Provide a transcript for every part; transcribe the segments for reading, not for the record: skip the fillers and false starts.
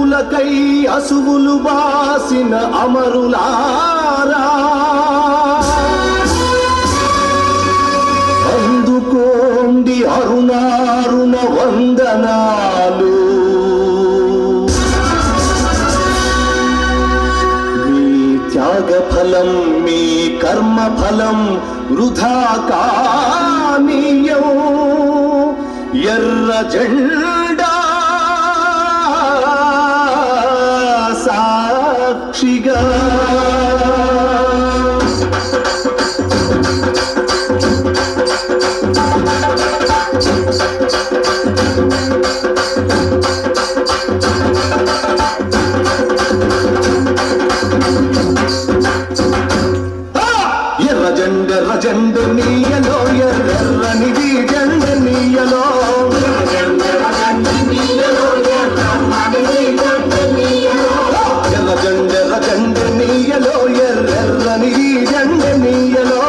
హక్కులకై అసువులు బాసిన అమరులారా అందుకోండి అరుణారుణ వందనాలు. మీ త్యాగ ఫలం మీ కర్మ ఫలం వృధా కానీయం. ఎర్ర జెండా సాక్షిగా ఎర్ర జెండ నీయలో ఎర్రనిది జెండ నీయలో ఎర్ర జెండ నీయలో ఎర్రనిది జెండ నీయలో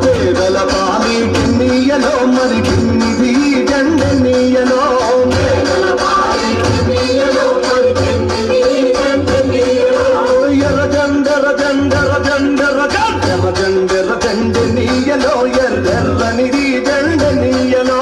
పేదల పాలిటి నీయలో మరి కిన్నిది జెండ నీయలో జెండ నీయలో ఎర్రనిది జెండ నీయలో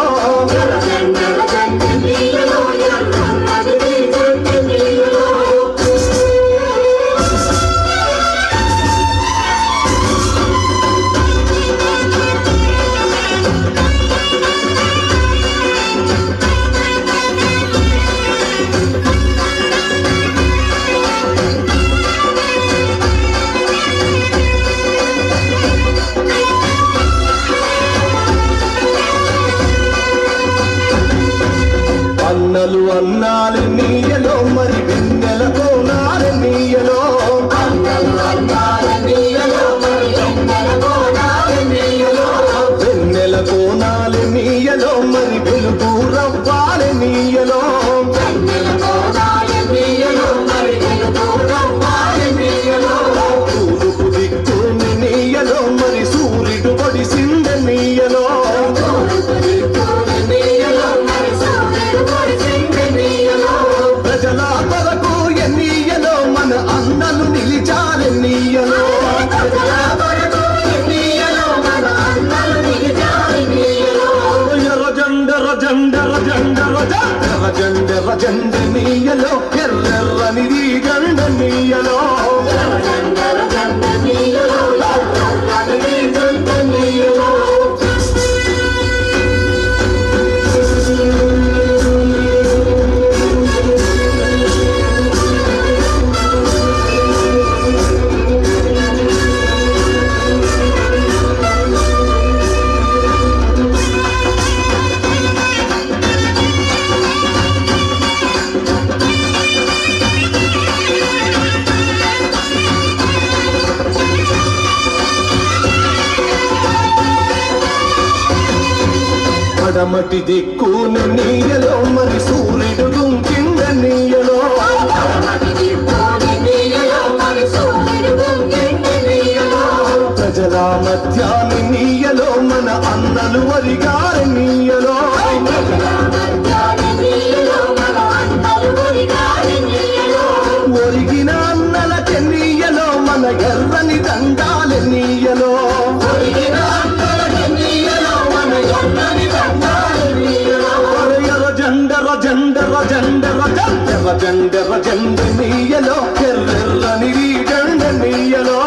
అన్నలు అన్నాలు నీయలో మరి వెన్నెల కోనాలు నీయలో వెన్నెల కోనాలు నీయలో మరి వెలుగు రవ్వాలి నీయలో తూర్పు దిక్కుని నీయలో మరి సూర్యుడు పొడిసింద నీయలో ప్రజల కొరకు ఎన్నియలో మన అన్నలు నిలిచారు నీయలో ఎర్ర జెండ నీయలో ఎర్రనిది జెండ నీయలో పడమటి దిక్కును నీయలో మరి సూర్యుడు కింద నీయలో ప్రజల మధ్యాన్ని నీయలో మన అన్నలు వరిగారి నీయలో ఒరిగిన అన్నలకి నీయలో మన ఎర్రని దండాలు నీయలో జెండ నీయలో ఎర్రనిది జెండ నీయలో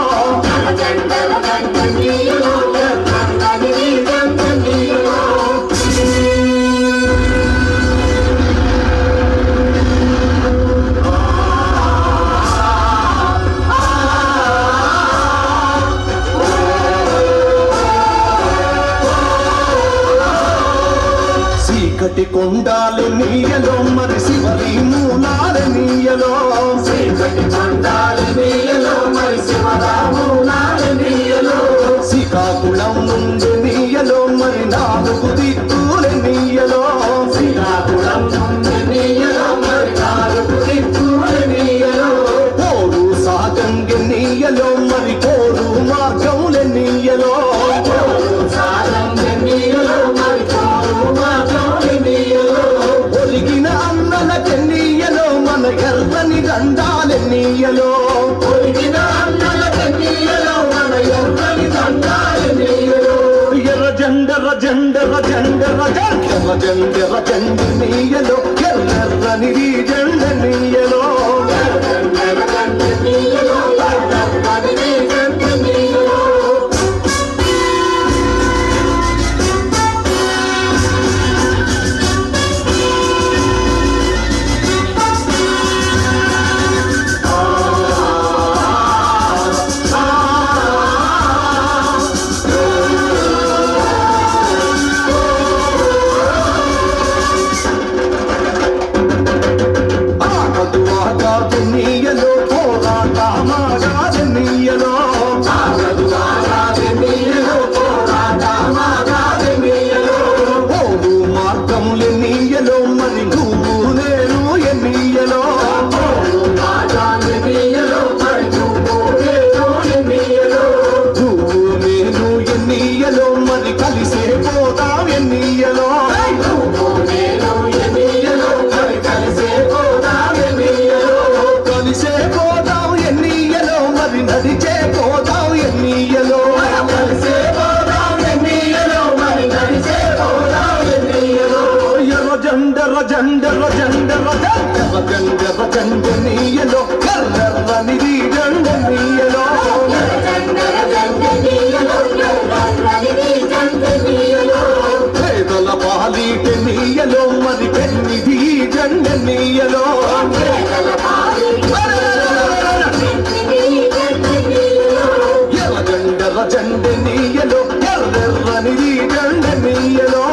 చీకటి కొండాలు నీయలో మరి శివరి మూలాలు నీయలో శ్రీకాకుళం నుండి నీయలో మరి నాలుగు దిక్కులు నీయలో పోరు సాగంగ నీయలో మరి కోరు మార్గముల నీయలో దండాలెన్నీయలో పొరిగిన అన్నల కన్నీయలో మన ఎర్రని దండాలెన్నీయలో ఎర్ర జెండెర్ర జెండెర్ర జెండెర్ర జెండెర్ర జెండెర్ర జెండెన్నీయలో ఎర్రని జెండెన్నీయలో జెండెర్ర జెండెర్ర జెండెర్ర జెండెర్ర జెండెన్నీయలో ఎర్రని జెండెన్నీయలో పేదల పాలిటెన్నీయలో మరి పెన్నిది జెండెన్నీయలో ఎర్ర జెండెర్ర జెండెన్నీయలో ఎర్రని జెండెన్నీయలో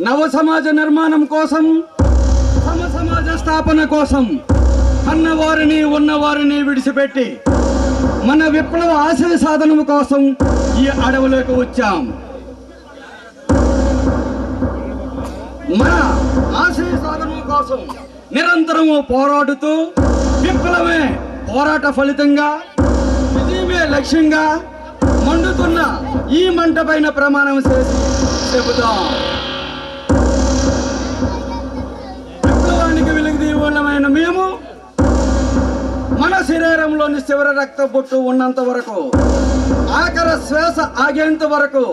నవ సమాజ నిర్మాణం కోసం, సమ సమాజ స్థాపన కోసం కన్నవారిని ఉన్నవారిని విడిచిపెట్టి మన విప్లవ ఆశయ సాధన కోసం ఈ అడవులోకి వచ్చాం. మన ఆశయ సాధన కోసం నిరంతరము పోరాడుతూ విప్లవమే పోరాట ఫలితంగా, విజయమే లక్ష్యంగా మండుతున్న ఈ మంట పైన ప్రమాణం చేసి చెబుతాం. విప్లవానికి వెలుగుదీవులమైన మేము మన శరీరంలోని చివరి రక్త బొట్టు ఉన్నంత వరకు, ఆఖరి శ్వాస ఆగేంత వరకు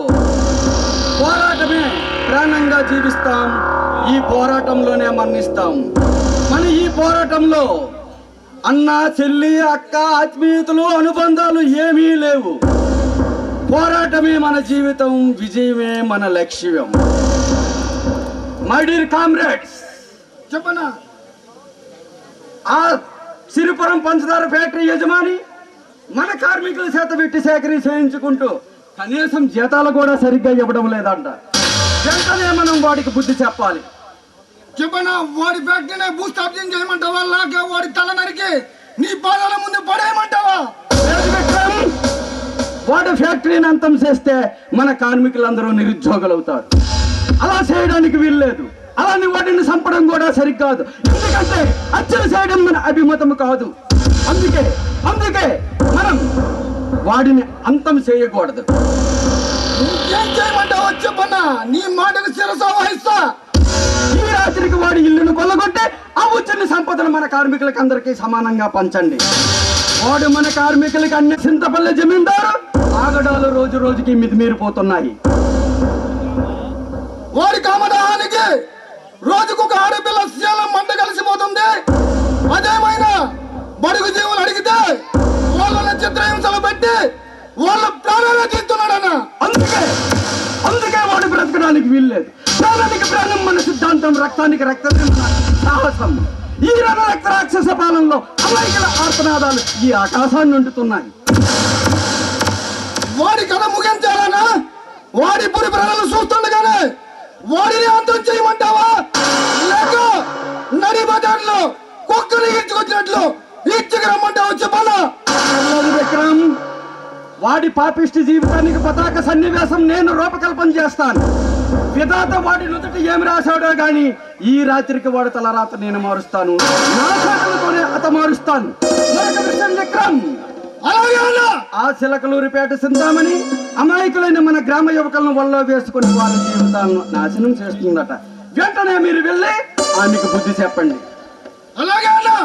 పోరాటమే ప్రాణంగా జీవిస్తాం. ఈ పోరాటంలోనే మరణిస్తాం. మన ఈ పోరాటంలో అన్న, చెల్లి, అక్క, ఆత్మీయతలు, అనుబంధాలు ఏమీ లేవు. పోరాటమే మన జీవితం, విజయమే మన లక్ష్యం. మై డియర్ కామ్రేడ్స్, చెప్పనా, ఆ సిరిపురం పంచదార ఫ్యాక్టరీ యజమాని మన కార్మికుల చేత పెట్టి సేకరి చేయించుకుంటూ కనీసం జీతాలు కూడా సరిగ్గా ఇవ్వడం లేదంట. వెంటనే మనం వాడికి బుద్ధి చెప్పాలి. చెప్పనా, వాడి ఫ్యాక్టరీని భూస్థాపన చేయమంటావా, లాగే వాడి తల నరికి నీ పాదాల ముందు పడేయమంటావా? వాడి ఫ్యాక్టరీని అంతం చేస్తే మన కార్మికులందరూ నిరుద్యోగులు అవుతారు. అలా చేయడానికి వీల్లేదు. అలాని వాటిని చంపడం కూడా సరికాదు. ఎందుకంటే హత్య చేయడం మన అభిమతం కాదు. అందుకే మనం వాడిని అంతం చేయకూడదు. ఏం చేయమంటావా చెప్పన్నా, నీ మాటకు శిరస వహిస్తా. ఈ రాత్రికి వాడి ఇల్లును కొల్లగొట్టి ఆ వచ్చిన సంపదను మన కార్మికులకి అందరికీ సమానంగా పంచండి. వాడు మన కార్మికులకి అన్ని చింతపల్లి జమీందారు ఆగడాలు రోజు రోజుకి మితిమీరిపోతున్నాయి. వాడి కామదాహానికి రోజుకొక ఆడపిల్ల శీలం మంట కలిసిపోతుంది. అదేమైనా బడుగు జీవులు అడిగితే వాళ్ళని చిత్రహింసలు పెట్టి వాళ్ళ ప్రాణాలు తీస్తున్నాడన్న. అందుకే వాడు బ్రతకడానికి వీల్లేదు. ప్రాణానికి ప్రాణం మన సిద్ధాంతం, రక్తానికి రక్తం సాహసం. ఈ రక్త రాక్షస పాలనలో అమాయకుల ఆర్తనాదాలు ఈ ఆకాశాన్ని నిండుతున్నాయి. వాడి కథ ముగించాలనా? వాడి పురి ప్రజలు చూస్తుండగానే వాడిని అంతం చేయమంటావా, లేక నడి బజార్లో కుక్కలు ఈడ్చుకొచ్చినట్లు ఈడ్చుకు రమ్మంటావా చెప్పాలా? విక్రమ్, వాడి పాపిష్టి జీవితానికి పతాక సన్నివేశం నేను రూపకల్పన చేస్తాను. విధాత వాడి నుదుటి ఏమి రాశాడో గాని ఈ రాత్రికి వాడు తలరాత నేను మారుస్తాను. నా చేతులతోనే అత మారుస్తాను. మరొక విషయం విక్రమ్, అలాగే అన్నా. ఆ చిలకలూరిపేట సింతామణి అమాయకులైన మన గ్రామ యువకులను వల్ల వేసుకుని వారి జీవితాలను నాశనం చేస్తుందట. వెంటనే మీరు వెళ్ళి ఆమెకు బుద్ధి చెప్పండి. అలాగే అన్నా.